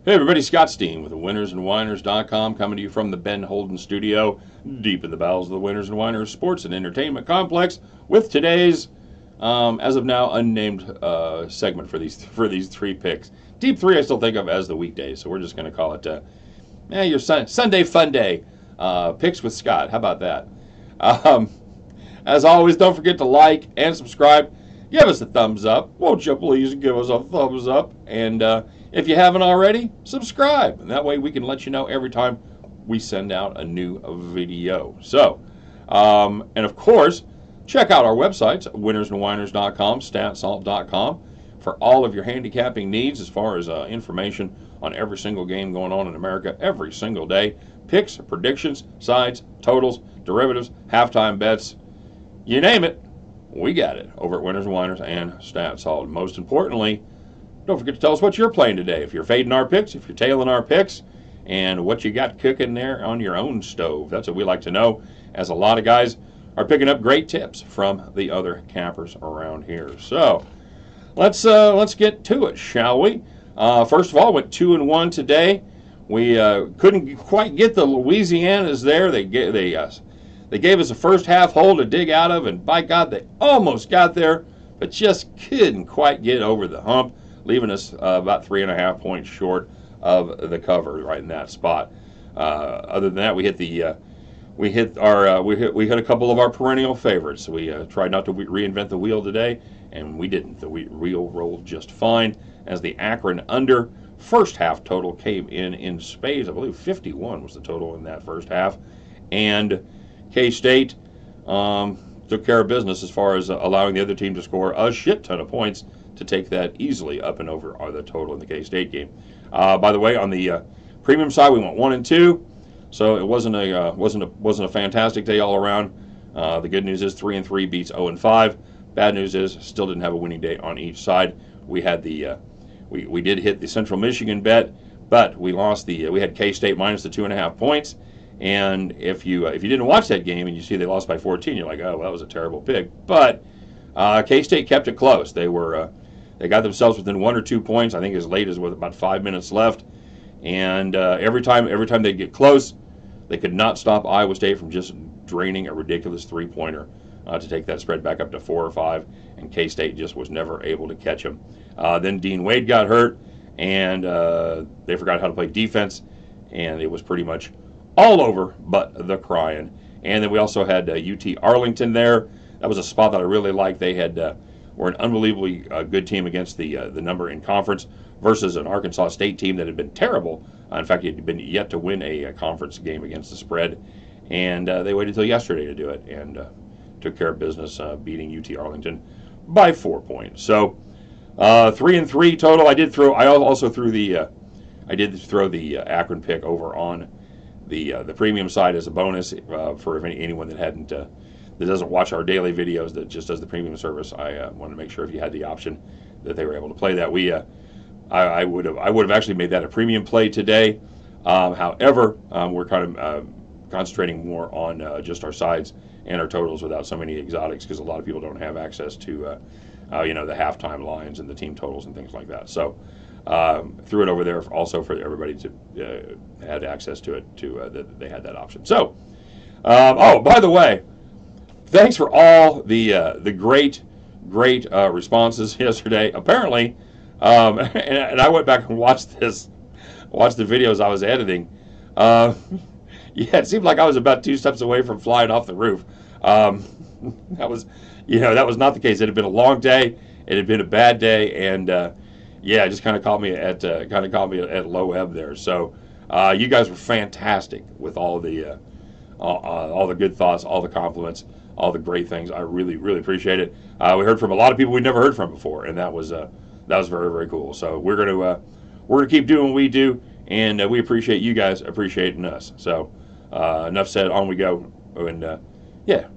Hey everybody, Scott Steen with the winnersandwhiners.com coming to you from the Ben Holden studio, deep in the bowels of the Winners and Whiners Sports and Entertainment Complex, with today's, as of now, unnamed segment for these three picks. Deep three I still think of as the weekdays, so we're just going to call it your Sunday fun day. Picks with Scott. How about that? Um, as always, don't forget to like and subscribe. Give us a thumbs up. Won't you please give us a thumbs up? And if you haven't already, subscribe. And that way we can let you know every time we send out a new video. So, and of course, check out our websites, winnersandwhiners.com, statsalt.com, for all of your handicapping needs as far as information on every single game going on in America every single day. Picks, predictions, sides, totals, derivatives, halftime bets, you name it. We got it over at Winners and Whiners and StatSalt. Most importantly, don't forget to tell us what you're playing today. If you're fading our picks, if you're tailing our picks, and what you got cooking there on your own stove. That's what we like to know, as a lot of guys are picking up great tips from the other campers around here. So let's get to it, shall we? First of all, went 2-1 today. We couldn't quite get the Louisianas there. They gave us a first half hole to dig out of, and by God, they almost got there, but just couldn't quite get over the hump, leaving us about 3.5 points short of the cover right in that spot. Other than that, we hit a couple of our perennial favorites. We tried not to reinvent the wheel today, and we didn't. The wheel rolled just fine, as the Akron under first half total came in spades. I believe 51 was the total in that first half, and K-State took care of business as far as allowing the other team to score a shit ton of points to take that easily up and over the total in the K-State game. By the way, on the premium side, we went 1-2, so it wasn't a fantastic day all around. The good news is 3-3 beats 0-5. Bad news is still didn't have a winning day on each side. We had we did hit the Central Michigan bet, but we lost we had K-State minus the 2.5 points. And if you didn't watch that game and you see they lost by 14, you're like, oh, well, that was a terrible pick. But K-State kept it close. They got themselves within 1 or 2 points, I think as late as with about 5 minutes left. And every time they'd get close, they could not stop Iowa State from just draining a ridiculous three-pointer to take that spread back up to 4 or 5. And K-State just was never able to catch them. Then Dean Wade got hurt, and they forgot how to play defense, and it was pretty much all over but the crying. And then we also had UT Arlington there. That was a spot that I really liked. They were an unbelievably good team against the number in conference versus an Arkansas State team that had been terrible. In fact, it had been yet to win a conference game against the spread. And they waited until yesterday to do it and took care of business, beating UT Arlington by 4 points. So 3-3 total. I did throw the Akron pick over on the premium side as a bonus for anyone that doesn't watch our daily videos, that just does the premium service. I wanted to make sure if you had the option that they were able to play that. I would have actually made that a premium play today. However, we're kind of concentrating more on just our sides and our totals without so many exotics, because a lot of people don't have access to the halftime lines and the team totals and things like that. So threw it over there also for everybody to had access to it, that they had that option. So, by the way, thanks for all the great responses yesterday. Apparently, and I went back and watched the videos I was editing. Yeah, it seemed like I was about 2 steps away from flying off the roof. That was not the case. It had been a long day. It had been a bad day, and it just kind of caught me at low ebb there. So you guys were fantastic with all the good thoughts, all the compliments, all the great things. I really, really appreciate it. We heard from a lot of people we'd never heard from before, and that was very, very cool. So we're gonna keep doing what we do, and we appreciate you guys appreciating us. So enough said. On we go, and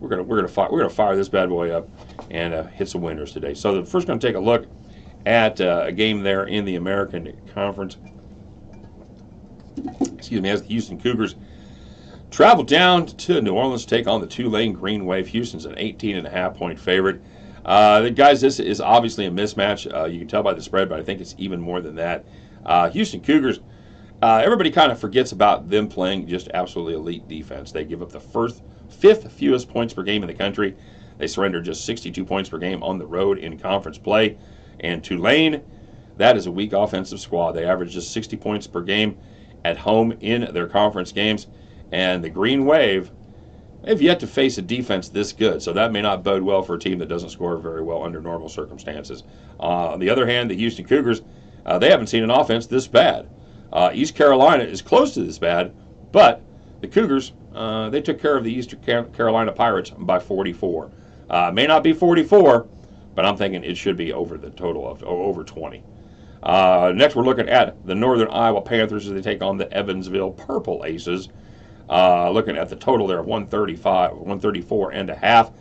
we're gonna fire this bad boy up and hit some winners today. So the first, gonna take a look at a game there in the American Conference. Excuse me, as the Houston Cougars travel down to New Orleans to take on the Tulane Green Wave. Houston's an 18.5 point favorite. Guys, this is obviously a mismatch. You can tell by the spread, but I think it's even more than that. Houston Cougars Everybody kind of forgets about them playing just absolutely elite defense. They give up the fifth fewest points per game in the country. They surrender just 62 points per game on the road in conference play. And Tulane, that is a weak offensive squad. They average just 60 points per game at home in their conference games. And the Green Wave, they've yet to face a defense this good, so that may not bode well for a team that doesn't score very well under normal circumstances. On the other hand, the Houston Cougars, they haven't seen an offense this bad. East Carolina is close to this bad, but the Cougars, they took care of the Eastern Carolina Pirates by 44. May not be 44, but I'm thinking it should be over the total of over 20. Next, we're looking at the Northern Iowa Panthers as they take on the Evansville Purple Aces. Looking at the total there of 134 and a half.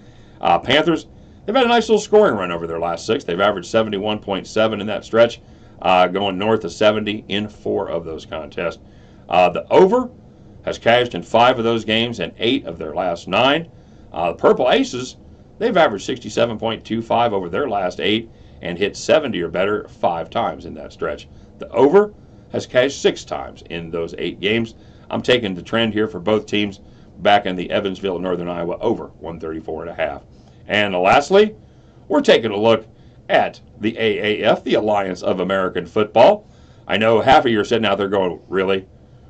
Panthers, they've had a nice little scoring run over their last 6. They've averaged 71.7 in that stretch, going north of 70 in 4 of those contests. The over has cashed in 5 of those games and 8 of their last 9. The Purple Aces, they've averaged 67.25 over their last 8 and hit 70 or better 5 times in that stretch. The over has cashed 6 times in those 8 games. I'm taking the trend here for both teams back in the Evansville, Northern Iowa, over 134 and a half. And lastly, we're taking a look at the AAF, the Alliance of American Football. I know half of you are sitting out there going, really?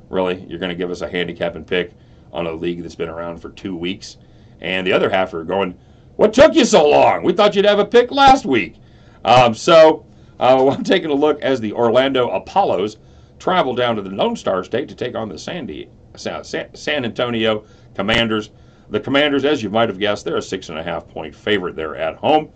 Really? You're going to give us a handicap and pick on a league that's been around for 2 weeks? And the other half are going, what took you so long? We thought you'd have a pick last week. I'm taking a look as the Orlando Apollos travel down to the Lone Star State to take on the San Antonio Commanders. The Commanders, as you might have guessed, they're a 6.5-point favorite there at home.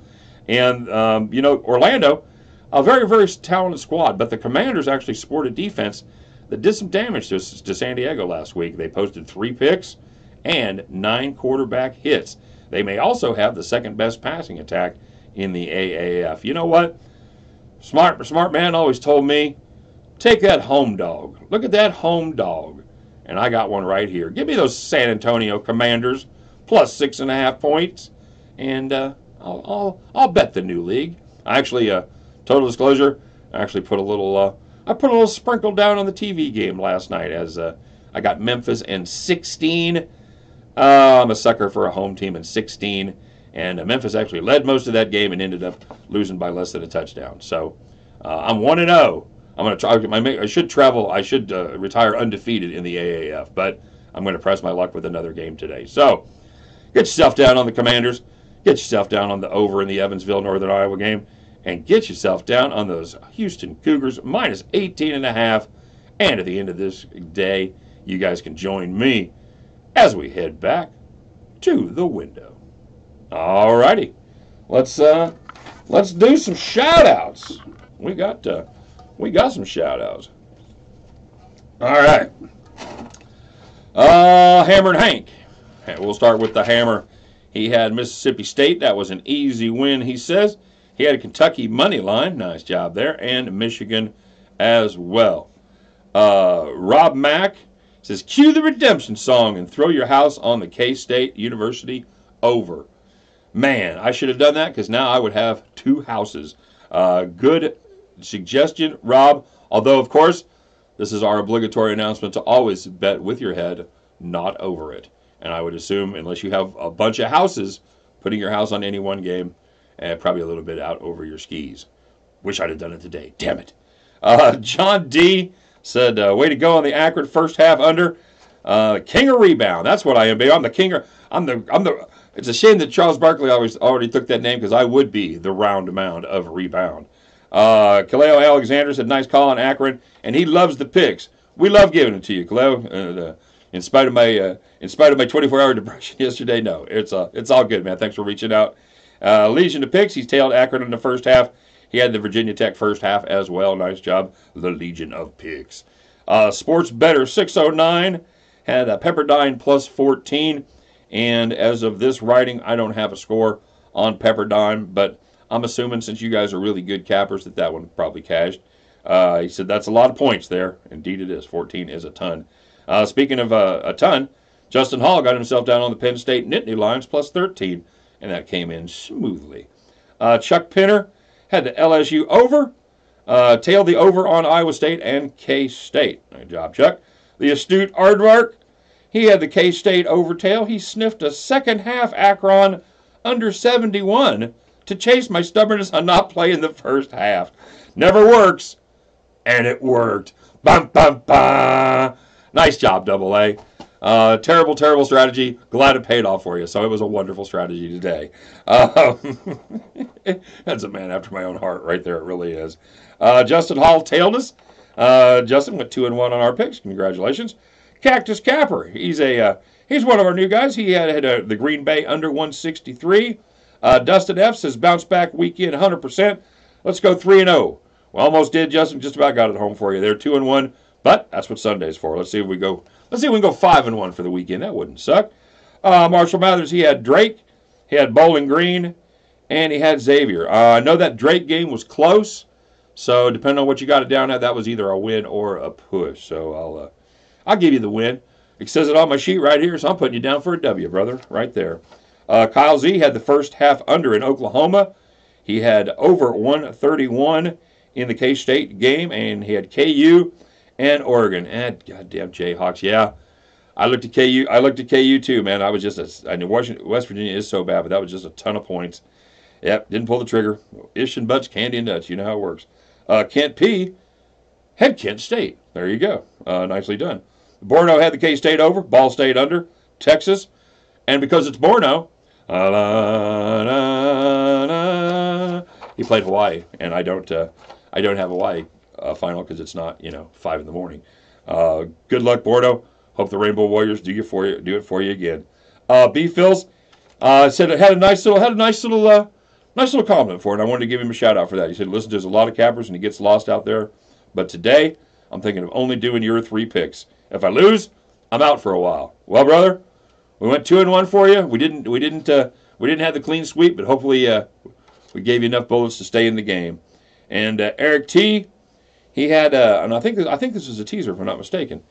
And, Orlando, a very, very talented squad, but the Commanders actually sported defense that did some damage to San Diego last week. They posted 3 picks and 9 quarterback hits. They may also have the second-best passing attack in the AAF. You know what? Smart man always told me, take that home dog. Look at that home dog. And I got one right here. Give me those San Antonio Commanders plus 6.5 points. And I'll bet the new league. I actually, total disclosure, I actually put a little sprinkle down on the TV game last night as I got Memphis in 16. I'm a sucker for a home team in 16. And Memphis actually led most of that game and ended up losing by less than a touchdown. So I'm 1-0. I'm going to try. I should retire undefeated in the AAF, but I'm going to press my luck with another game today. So get yourself down on the Commanders, get yourself down on the over in the Evansville Northern Iowa game, and get yourself down on those Houston Cougars minus 18.5. And at the end of this day, you guys can join me as we head back to the window. All righty, let's do some shout outs. We got some shout outs. All right. Hammer and Hank. We'll start with the Hammer. He had Mississippi State. That was an easy win, he says. He had a Kentucky money line. Nice job there. And Michigan as well. Rob Mack says, cue the redemption song and throw your house on the K-State University over. Man, I should have done that because now I would have 2 houses. Good suggestion, Rob. Although, of course, this is our obligatory announcement to always bet with your head, not over it. And I would assume, unless you have a bunch of houses, putting your house on any one game, probably a little bit out over your skis. Wish I'd have done it today. Damn it. John D. said, way to go on the Akron first half under. King of rebound. That's what I am, baby. I'm the king of... It's a shame that Charles Barkley already took that name because I would be the round mound of rebound. Kaleo Alexander said, nice call on Akron, and he loves the picks. We love giving it to you, Kaleo. In spite of my 24-hour depression yesterday, no, it's all good, man. Thanks for reaching out. Legion of picks. He's tailed Akron in the first half. He had the Virginia Tech first half as well. Nice job, the Legion of picks. Sports Better 609 had Pepperdine plus 14. And as of this writing, I don't have a score on Pepperdine, but I'm assuming since you guys are really good cappers that one probably cashed. He said that's a lot of points there. Indeed it is. 14 is a ton. Speaking of a ton, Justin Hall got himself down on the Penn State Nittany Lions plus 13, and that came in smoothly. Chuck Pinner had the LSU over. Tailed the over on Iowa State and K-State. Good job, Chuck. The astute Aardvark, he had the K-State overtail. He sniffed a second half Akron under 71 to chase my stubbornness on not playing the first half. Never works, and it worked. Bum, bum, bum. Nice job, Double A. Terrible, terrible strategy. Glad it paid off for you. So it was a wonderful strategy today. That's a man after my own heart right there. It really is. Justin Hall tailed us. Justin went 2-1 on our picks. Congratulations. Cactus Capper. He's one of our new guys. He had the Green Bay under 163. Dustin F says bounce back weekend 100%. Let's go 3-0. We almost did, Justin. Just about got it home for you. They're 2-1, but that's what Sunday's for. Let's see if we go. Let's see if we can go 5-1 for the weekend. That wouldn't suck. Marshall Mathers, he had Drake, he had Bowling Green, and he had Xavier. I know that Drake game was close, so depending on what you got it down at, that was either a win or a push. So I'll give you the win. It says it on my sheet right here, so I'm putting you down for a W, brother, right there. Kyle Z had the first half under in Oklahoma. He had over 131 in the K-State game, and he had KU and Oregon. And goddamn Jayhawks, yeah. I looked at KU. I looked at KU too, man. I was just I know West Virginia is so bad, but that was just a ton of points. Yep, didn't pull the trigger. Ish and butts, candy and nuts. You know how it works. Kent P had Kent State. There you go. Nicely done. Borno had the K-State over. Ball State under. Texas, and because it's Borno, he played Hawaii, and I don't have Hawaii final because it's not 5 in the morning. Good luck, Bordeaux. Hope the Rainbow Warriors do it for you again. B. Phils said it had a nice little compliment for it. And I wanted to give him a shout out for that. He said, "Listen, there's a lot of cappers and he gets lost out there, but today I'm thinking of only doing your 3 picks. If I lose, I'm out for a while." Well, brother, we went 2-1 for you. We didn't have the clean sweep, but hopefully we gave you enough bullets to stay in the game. And Eric T, he had, and I think this was a teaser if I'm not mistaken.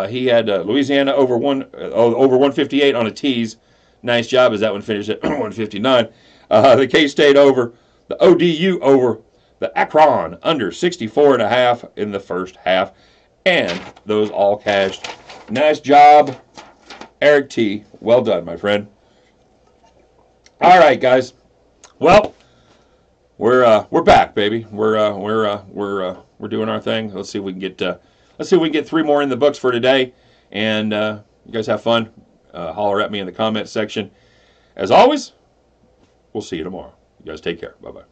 He had Louisiana over 158 on a tease. Nice job, as that one finished at 159. The K-State over, the ODU over, the Akron under 64.5 in the first half, and those all cashed. Nice job, Eric T. Well done, my friend. All right, guys. Well, we're back, baby. We're doing our thing. Let's see if we can get 3 more in the books for today. And you guys have fun. Holler at me in the comment section. As always, we'll see you tomorrow. You guys take care. Bye-bye.